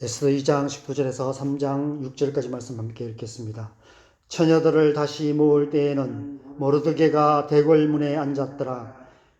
에스더 2장 19절에서 3장 6절까지 말씀 함께 읽겠습니다. 처녀들을 다시 모을 때에는 모르드게가 대궐문에 앉았더라.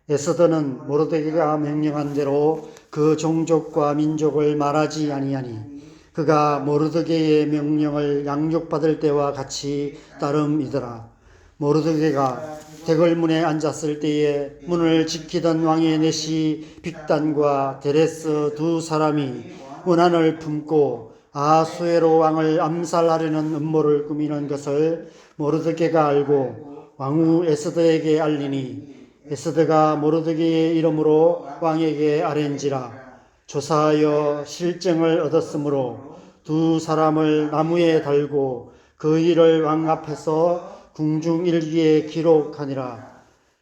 에스더는 모르드게가 명령한 대로 그 종족과 민족을 말하지 아니하니 그가 모르드게의 명령을 양육받을 때와 같이 따름이더라. 모르드게가 대궐문에 앉았을 때에 문을 지키던 왕의 내시 빅단과 데레스 두 사람이 원한을 품고 아수에로 왕을 암살하려는 음모를 꾸미는 것을 모르드게가 알고 왕후 에스더에게 알리니 에스더가 모르드게의 이름으로 왕에게 아뢰니라. 조사하여 실정을 얻었으므로 두 사람을 나무에 달고 그 일을 왕 앞에서 궁중일기에 기록하니라.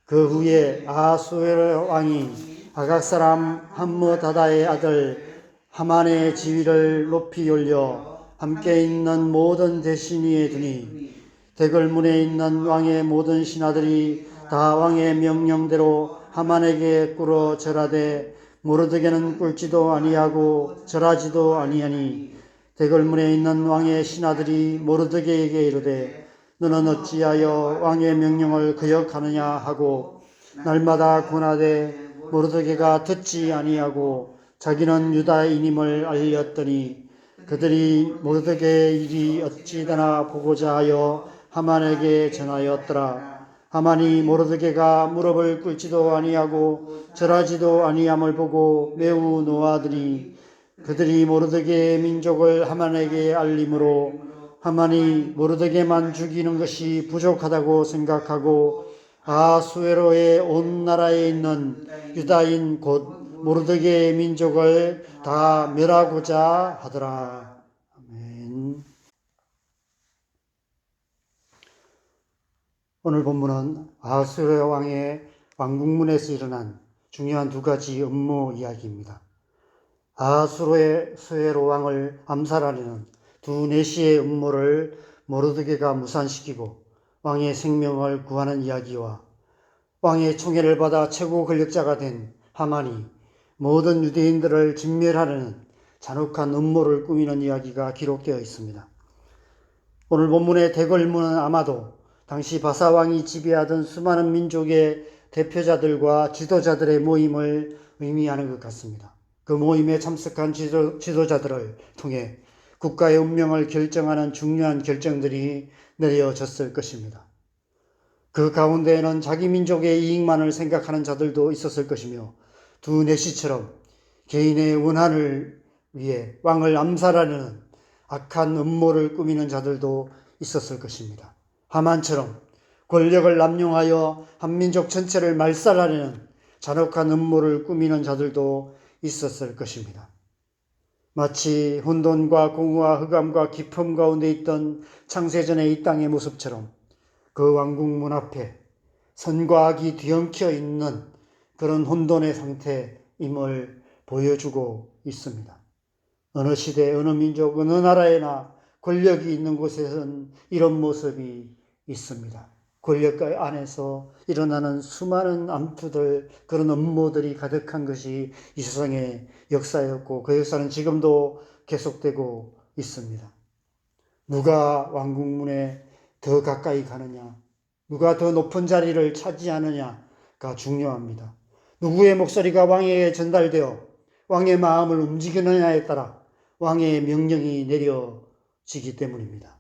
그 후에 아수에로 왕이 아각 사람 함므다다의 아들 하만의 지위를 높이 올려 함께 있는 모든 대신 위에 두니 대궐문에 있는 왕의 모든 신하들이 다 왕의 명령대로 하만에게 꿇어 절하되 모르드게는 꿇지도 아니하고 절하지도 아니하니 대궐문에 있는 왕의 신하들이 모르드게에게 이르되 너는 어찌하여 왕의 명령을 거역하느냐 하고 날마다 권하되 모르드게가 듣지 아니하고 자기는 유다인임을 알렸더니 그들이 모르드게의 일이 어찌되나 보고자 하여 하만에게 전하였더라. 하만이 모르드게가 무릎을 꿇지도 아니하고 절하지도 아니함을 보고 매우 노하더니 그들이 모르드게의 민족을 하만에게 알림으로 하만이 모르드게만 죽이는 것이 부족하다고 생각하고 아수에로의 온 나라에 있는 유다인 곧 모르드게의 민족을 다 멸하고자 하더라. 아멘. 오늘 본문은 아수에로 왕의 왕궁문에서 일어난 중요한 두 가지 음모 이야기입니다. 아수에로 왕을 암살하려는 두 내시의 음모를 모르드게가 무산시키고 왕의 생명을 구하는 이야기와 왕의 총애를 받아 최고 권력자가 된 하만이 모든 유대인들을 진멸하려는 잔혹한 음모를 꾸미는 이야기가 기록되어 있습니다. 오늘 본문의 대궐문은 아마도 당시 바사왕이 지배하던 수많은 민족의 대표자들과 지도자들의 모임을 의미하는 것 같습니다. 그 모임에 참석한 지도자들을 통해 국가의 운명을 결정하는 중요한 결정들이 내려졌을 것입니다. 그 가운데에는 자기 민족의 이익만을 생각하는 자들도 있었을 것이며 두 내시처럼 개인의 원한을 위해 왕을 암살하려는 악한 음모를 꾸미는 자들도 있었을 것입니다. 하만처럼 권력을 남용하여 한민족 전체를 말살하려는 잔혹한 음모를 꾸미는 자들도 있었을 것입니다. 마치 혼돈과 공허와 흑암과 깊음 가운데 있던 창세전의 이 땅의 모습처럼 그 왕궁문 앞에 선과 악이 뒤엉켜 있는 그런 혼돈의 상태임을 보여주고 있습니다. 어느 시대, 어느 민족, 어느 나라에나 권력이 있는 곳에서는 이런 모습이 있습니다. 권력 안에서 일어나는 수많은 암투들, 그런 음모들이 가득한 것이 이 세상의 역사였고 그 역사는 지금도 계속되고 있습니다. 누가 왕궁문에 더 가까이 가느냐, 누가 더 높은 자리를 차지하느냐가 중요합니다. 누구의 목소리가 왕에게 전달되어 왕의 마음을 움직이느냐에 따라 왕의 명령이 내려지기 때문입니다.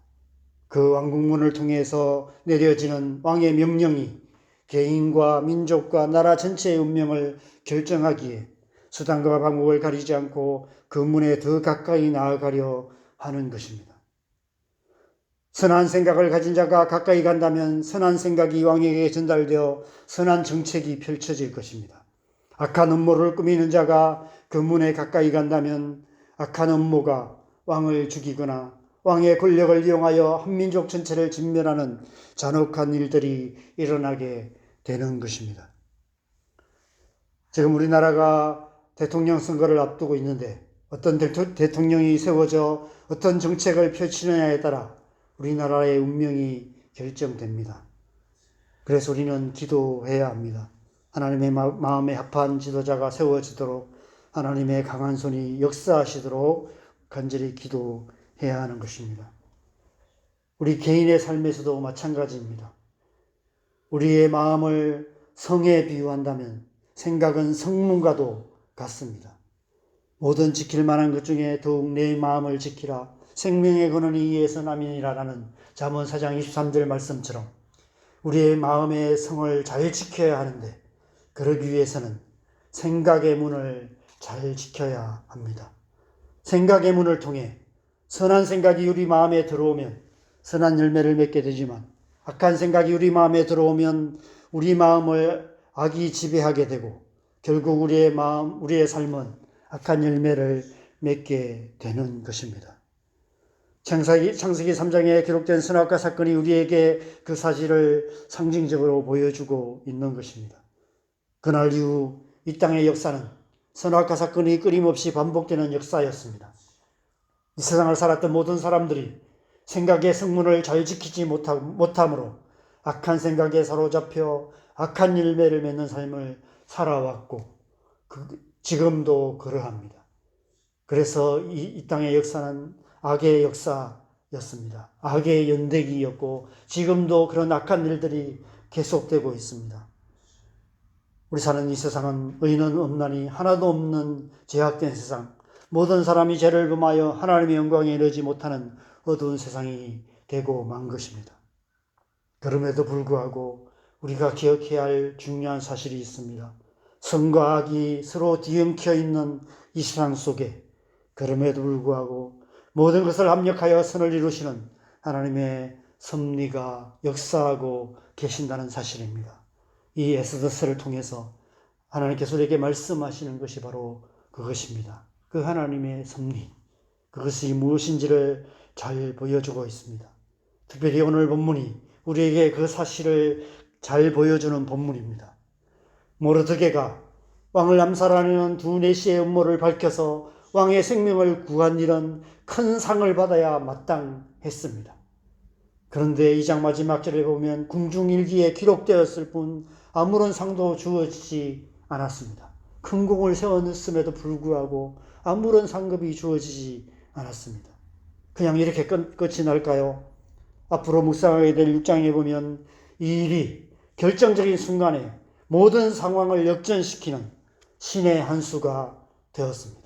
그 왕궁문을 통해서 내려지는 왕의 명령이 개인과 민족과 나라 전체의 운명을 결정하기에 수단과 방법을 가리지 않고 그 문에 더 가까이 나아가려 하는 것입니다. 선한 생각을 가진 자가 가까이 간다면 선한 생각이 왕에게 전달되어 선한 정책이 펼쳐질 것입니다. 악한 음모를 꾸미는 자가 그 문에 가까이 간다면 악한 음모가 왕을 죽이거나 왕의 권력을 이용하여 한민족 전체를 진멸하는 잔혹한 일들이 일어나게 되는 것입니다. 지금 우리나라가 대통령 선거를 앞두고 있는데 어떤 대통령이 세워져 어떤 정책을 펼치느냐에 따라 우리나라의 운명이 결정됩니다. 그래서 우리는 기도해야 합니다. 하나님의 마음에 합한 지도자가 세워지도록 하나님의 강한 손이 역사하시도록 간절히 기도해야 하는 것입니다. 우리 개인의 삶에서도 마찬가지입니다. 우리의 마음을 성에 비유한다면 생각은 성문과도 같습니다. 모든 지킬 만한 것 중에 더욱 내 마음을 지키라. 생명의 근원이 이에서 남이니라라는 잠언 4장 23절 말씀처럼 우리의 마음의 성을 잘 지켜야 하는데, 그러기 위해서는 생각의 문을 잘 지켜야 합니다. 생각의 문을 통해 선한 생각이 우리 마음에 들어오면 선한 열매를 맺게 되지만, 악한 생각이 우리 마음에 들어오면 우리 마음을 악이 지배하게 되고 결국 우리의 삶은 악한 열매를 맺게 되는 것입니다. 창세기 3장에 기록된 선악과 사건이 우리에게 그 사실을 상징적으로 보여주고 있는 것입니다. 그날 이후 이 땅의 역사는 선악과 사건이 끊임없이 반복되는 역사였습니다. 이 세상을 살았던 모든 사람들이 생각의 성문을 잘 지키지 못함으로 악한 생각에 사로잡혀 악한 열매를 맺는 삶을 살아왔고 지금도 그러합니다. 그래서 이 땅의 역사는 악의 역사였습니다. 악의 연대기였고 지금도 그런 악한 일들이 계속되고 있습니다. 우리 사는 이 세상은 의인은 없나니 하나도 없는 죄악된 세상, 모든 사람이 죄를 범하여 하나님의 영광에 이르지 못하는 어두운 세상이 되고 만 것입니다. 그럼에도 불구하고 우리가 기억해야 할 중요한 사실이 있습니다. 선과 악이 서로 뒤엉켜 있는 이 세상 속에 그럼에도 불구하고 모든 것을 합력하여 선을 이루시는 하나님의 섭리가 역사하고 계신다는 사실입니다. 이 에스더서를 통해서 하나님께서 우리에게 말씀하시는 것이 바로 그것입니다. 그 하나님의 섭리, 그것이 무엇인지를 잘 보여주고 있습니다. 특별히 오늘 본문이 우리에게 그 사실을 잘 보여주는 본문입니다. 모르드게가 왕을 암살하려는 두 내시의 음모를 밝혀서 왕의 생명을 구한 일은 큰 상을 받아야 마땅했습니다. 그런데 2장 마지막 절에 보면 궁중일기에 기록되었을 뿐 아무런 상도 주어지지 않았습니다. 큰 공을 세웠음에도 불구하고 아무런 상급이 주어지지 않았습니다. 그냥 이렇게 끝이 날까요? 앞으로 묵상하게 될 6장에 보면 이 일이 결정적인 순간에 모든 상황을 역전시키는 신의 한 수가 되었습니다.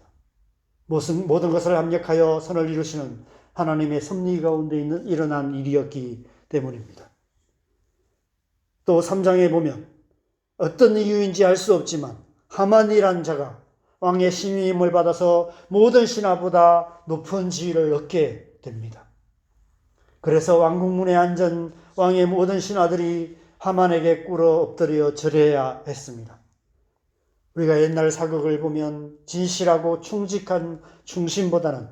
모든 것을 합력하여 선을 이루시는 하나님의 섭리 가운데 일어난 일이었기 때문입니다. 또 3장에 보면 어떤 이유인지 알 수 없지만 하만이란 자가 왕의 신임을 받아서 모든 신하보다 높은 지위를 얻게 됩니다. 그래서 왕궁문에 앉은 왕의 모든 신하들이 하만에게 꿇어 엎드려 절해야 했습니다. 우리가 옛날 사극을 보면 진실하고 충직한 충신보다는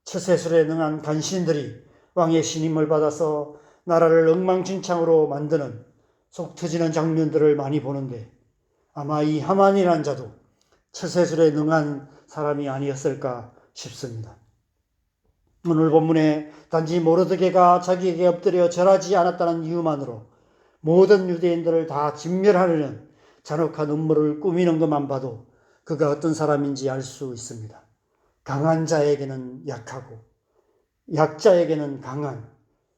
처세술에 능한 간신들이 왕의 신임을 받아서 나라를 엉망진창으로 만드는 속 터지는 장면들을 많이 보는데, 아마 이 하만이라는 자도 처세술에 능한 사람이 아니었을까 싶습니다. 오늘 본문에 단지 모르드게가 자기에게 엎드려 절하지 않았다는 이유만으로 모든 유대인들을 다 진멸하려는 잔혹한 음모를 꾸미는 것만 봐도 그가 어떤 사람인지 알 수 있습니다. 강한 자에게는 약하고 약자에게는 강한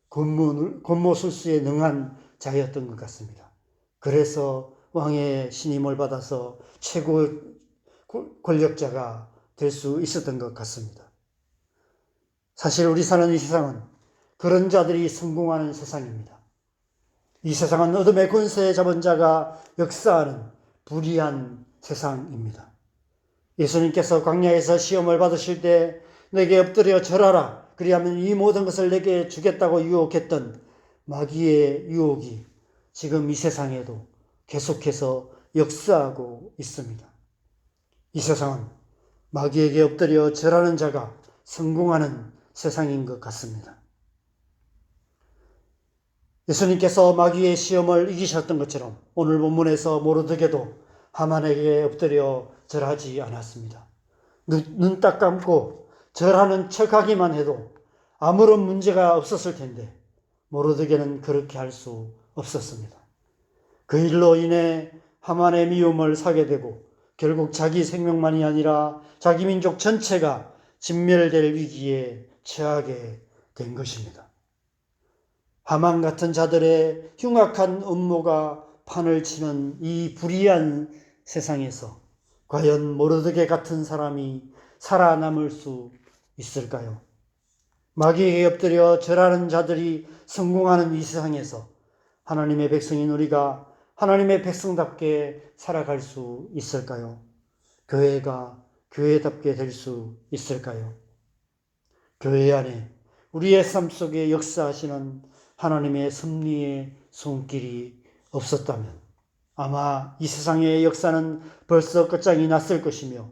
권모술수에 능한 자였던 것 같습니다. 그래서 왕의 신임을 받아서 최고 권력자가 될 수 있었던 것 같습니다. 사실 우리 사는 이 세상은 그런 자들이 성공하는 세상입니다. 이 세상은 어둠의 권세에 잡은 자가 역사하는 불의한 세상입니다. 예수님께서 광야에서 시험을 받으실 때 내게 엎드려 절하라, 그리하면 이 모든 것을 내게 주겠다고 유혹했던 마귀의 유혹이 지금 이 세상에도 계속해서 역사하고 있습니다. 이 세상은 마귀에게 엎드려 절하는 자가 성공하는 세상인 것 같습니다. 예수님께서 마귀의 시험을 이기셨던 것처럼 오늘 본문에서 모르드게도 하만에게 엎드려 절하지 않았습니다. 눈 딱 감고 절하는 척하기만 해도 아무런 문제가 없었을 텐데 모르드게는 그렇게 할 수 없었습니다. 그 일로 인해 하만의 미움을 사게 되고 결국 자기 생명만이 아니라 자기 민족 전체가 진멸될 위기에 처하게 된 것입니다. 하만 같은 자들의 흉악한 음모가 판을 치는 이 불의한 세상에서 과연 모르드게 같은 사람이 살아남을 수 있을까요? 마귀에게 엎드려 절하는 자들이 성공하는 이 세상에서 하나님의 백성인 우리가 하나님의 백성답게 살아갈 수 있을까요? 교회가 교회답게 될 수 있을까요? 교회 안에 우리의 삶 속에 역사하시는 하나님의 섭리의 손길이 없었다면 아마 이 세상의 역사는 벌써 끝장이 났을 것이며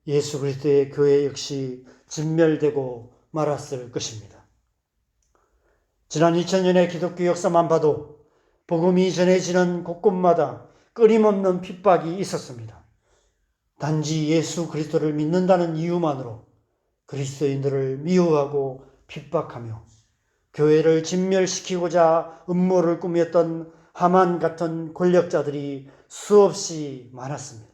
예수 그리스도의 교회 역시 진멸되고 말았을 것입니다. 지난 2000년의 기독교 역사만 봐도 복음이 전해지는 곳곳마다 끊임없는 핍박이 있었습니다. 단지 예수 그리스도를 믿는다는 이유만으로 그리스도인들을 미워하고 핍박하며 교회를 진멸시키고자 음모를 꾸몄던 하만 같은 권력자들이 수없이 많았습니다.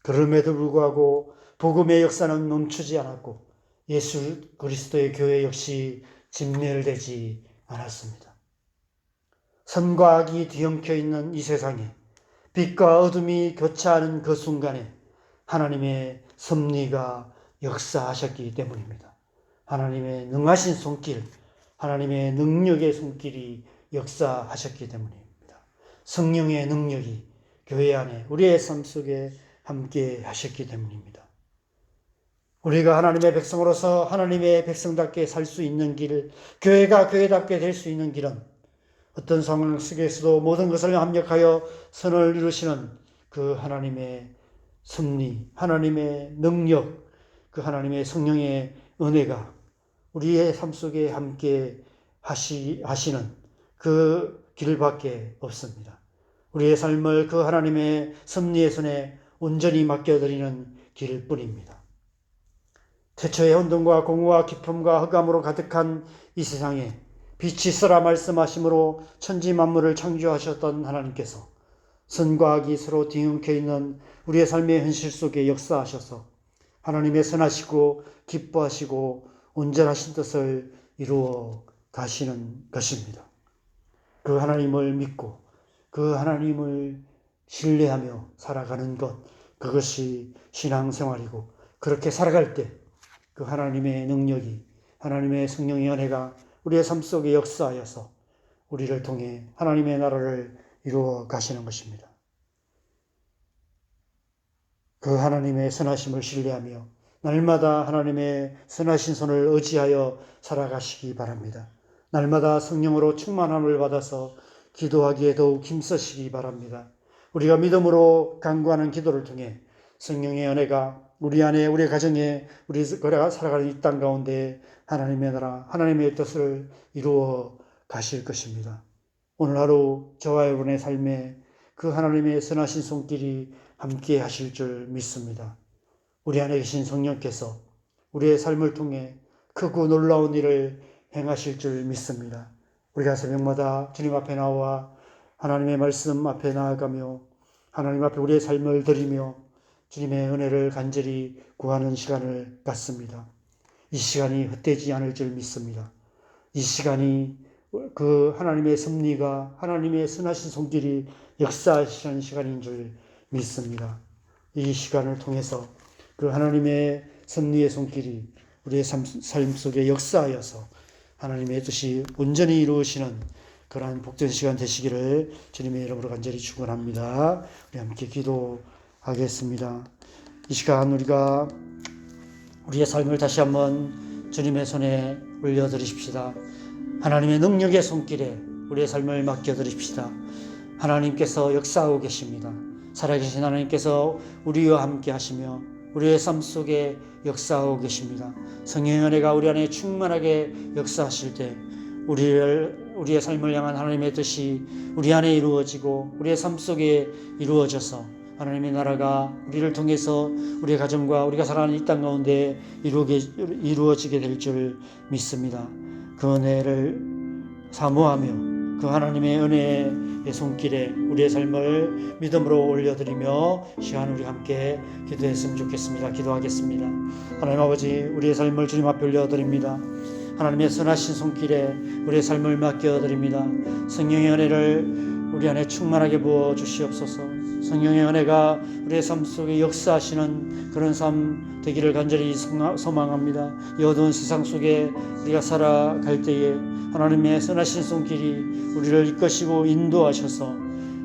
그럼에도 불구하고 복음의 역사는 멈추지 않았고 예수 그리스도의 교회 역시 진멸되지 않았습니다. 선과 악이 뒤엉켜 있는 이 세상에 빛과 어둠이 교차하는 그 순간에 하나님의 섭리가 역사하셨기 때문입니다. 하나님의 능하신 손길, 하나님의 능력의 손길이 역사하셨기 때문입니다. 성령의 능력이 교회 안에 우리의 삶 속에 함께 하셨기 때문입니다. 우리가 하나님의 백성으로서 하나님의 백성답게 살 수 있는 길, 교회가 교회답게 될 수 있는 길은 어떤 상황 속에서도 모든 것을 합력하여 선을 이루시는 그 하나님의 섭리, 하나님의 능력, 그 하나님의 성령의 은혜가 우리의 삶 속에 함께 하시는 그 길밖에 없습니다. 우리의 삶을 그 하나님의 섭리의 손에 온전히 맡겨드리는 길뿐입니다. 태초에 혼돈과 공허와 기쁨과 흑암으로 가득한 이 세상에 빛이 있으라 말씀하심으로 천지 만물을 창조하셨던 하나님께서 선과 악이 서로 뒤엉켜 있는 우리의 삶의 현실 속에 역사하셔서 하나님의 선하시고 기뻐하시고 온전하신 뜻을 이루어 가시는 것입니다. 그 하나님을 믿고 그 하나님을 신뢰하며 살아가는 것, 그것이 신앙생활이고 그렇게 살아갈 때 그 하나님의 능력이, 하나님의 성령의 은혜가 우리의 삶 속에 역사하여서 우리를 통해 하나님의 나라를 이루어 가시는 것입니다. 그 하나님의 선하심을 신뢰하며 날마다 하나님의 선하신 손을 의지하여 살아가시기 바랍니다. 날마다 성령으로 충만함을 받아서 기도하기에 더욱 힘쓰시기 바랍니다. 우리가 믿음으로 간구하는 기도를 통해 성령의 은혜가 우리 안에, 우리 가정에, 우리가 살아가는 이 땅 가운데 하나님의 나라, 하나님의 뜻을 이루어 가실 것입니다. 오늘 하루 저와 여러분의 삶에 그 하나님의 선하신 손길이 함께 하실 줄 믿습니다. 우리 안에 계신 성령께서 우리의 삶을 통해 크고 놀라운 일을 행하실 줄 믿습니다. 우리가 새벽마다 주님 앞에 나와 하나님의 말씀 앞에 나아가며 하나님 앞에 우리의 삶을 드리며 주님의 은혜를 간절히 구하는 시간을 갖습니다. 이 시간이 헛되지 않을 줄 믿습니다. 이 시간이 그 하나님의 섭리가, 하나님의 선하신 손길이 역사하시는 시간인 줄 믿습니다. 이 시간을 통해서 그 하나님의 섭리의 손길이 우리의 삶 속에 역사하여서 하나님의 뜻이 온전히 이루어지는 그러한 복된 시간 되시기를 주님의 이름으로 간절히 축원합니다. 우리 함께 기도하겠습니다. 이 시간 우리가 우리의 삶을 다시 한번 주님의 손에 올려드리십시다. 하나님의 능력의 손길에 우리의 삶을 맡겨드립시다. 하나님께서 역사하고 계십니다. 살아계신 하나님께서 우리와 함께 하시며 우리의 삶 속에 역사하고 계십니다. 성령의 은혜가 우리 안에 충만하게 역사하실 때 우리의 삶을 향한 하나님의 뜻이 우리 안에 이루어지고 우리의 삶 속에 이루어져서 하나님의 나라가 우리를 통해서 우리의 가정과 우리가 살아가는 이 땅 가운데 이루어지게 될 줄 믿습니다. 그 은혜를 사모하며 그 하나님의 은혜의 손길에 우리의 삶을 믿음으로 올려드리며 시간 우리 함께 기도했으면 좋겠습니다. 기도하겠습니다. 하나님 아버지, 우리의 삶을 주님 앞에 올려드립니다. 하나님의 선하신 손길에 우리의 삶을 맡겨드립니다. 성령의 은혜를 우리 안에 충만하게 부어 주시옵소서. 성령의 은혜가 우리의 삶 속에 역사하시는 그런 삶 되기를 간절히 소망합니다. 이 어두운 세상 속에 우리가 살아갈 때에 하나님의 선하신 손길이 우리를 이끄시고 인도하셔서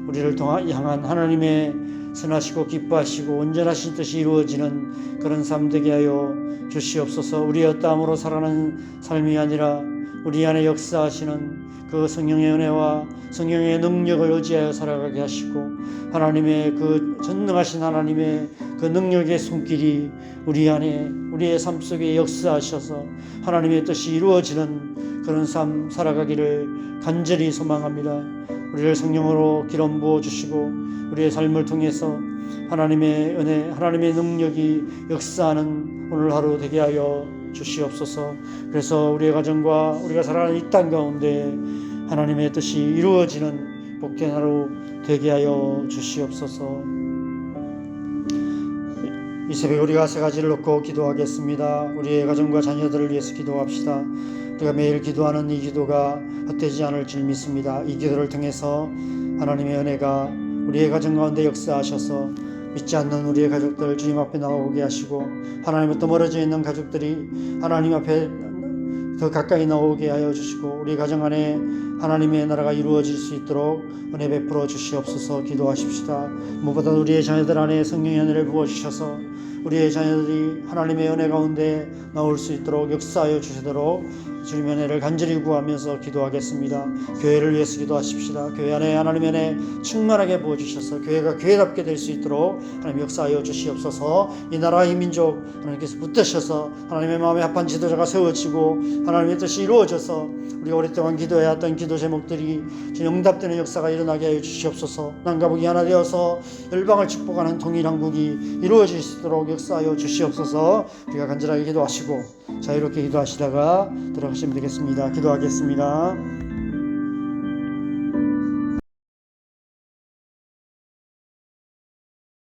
우리를 향한 하나님의 선하시고 기뻐하시고 온전하신 뜻이 이루어지는 그런 삶 되게 하여 주시옵소서. 우리의 어떠함으로 살아가는 삶이 아니라 우리 안에 역사하시는 그 성령의 은혜와 성령의 능력을 의지하여 살아가게 하시고 하나님의 그 전능하신 하나님의 그 능력의 손길이 우리 안에 우리의 삶 속에 역사하셔서 하나님의 뜻이 이루어지는 그런 삶 살아가기를 간절히 소망합니다. 우리를 성령으로 기름 부어주시고 우리의 삶을 통해서 하나님의 은혜, 하나님의 능력이 역사하는 오늘 하루 되게 하여 주시옵소서. 그래서 우리의 가정과 우리가 살아가는 이 땅 가운데 하나님의 뜻이 이루어지는 복된 하루 되게 하여 주시옵소서. 이 새벽에 우리가 세 가지를 놓고 기도하겠습니다. 우리의 가정과 자녀들을 위해서 기도합시다. 우리가 매일 기도하는 이 기도가 헛되지 않을 줄 믿습니다. 이 기도를 통해서 하나님의 은혜가 우리의 가정 가운데 역사하셔서 믿지 않는 우리의 가족들 주님 앞에 나오게 하시고 하나님부터 멀어져 있는 가족들이 하나님 앞에 더 가까이 나오게 하여 주시고 우리 가정 안에 하나님의 나라가 이루어질 수 있도록 은혜 베풀어 주시옵소서. 기도하십시다. 무엇보다 우리의 자녀들 안에 성령의 은혜를 부어주셔서 우리의 자녀들이 하나님의 은혜 가운데 나올 수 있도록 역사하여 주시도록 주님의 은혜를 간절히 구하면서 기도하겠습니다. 교회를 위해서 기도하십시다. 교회 안에 하나님의 은혜 충만하게 부어주셔서 교회가 교회답게 될 수 있도록 하나님 역사하여 주시옵소서. 이 나라 이 민족 하나님께서 붙드셔서 하나님의 마음에 합한 지도자가 세워지고 하나님의 뜻이 이루어져서 우리가 오랫동안 기도해왔던 기도 제목들이 응답되는 역사가 일어나게 하여 주시옵소서. 남과 북이 하나 되어서 열방을 축복하는 통일한국이 이루어질 수 있도록 역사하여 주시옵소서. 우리가 간절하게 기도하시고 자유롭게 기도하시다가 들어가시면 되겠습니다. 기도하겠습니다.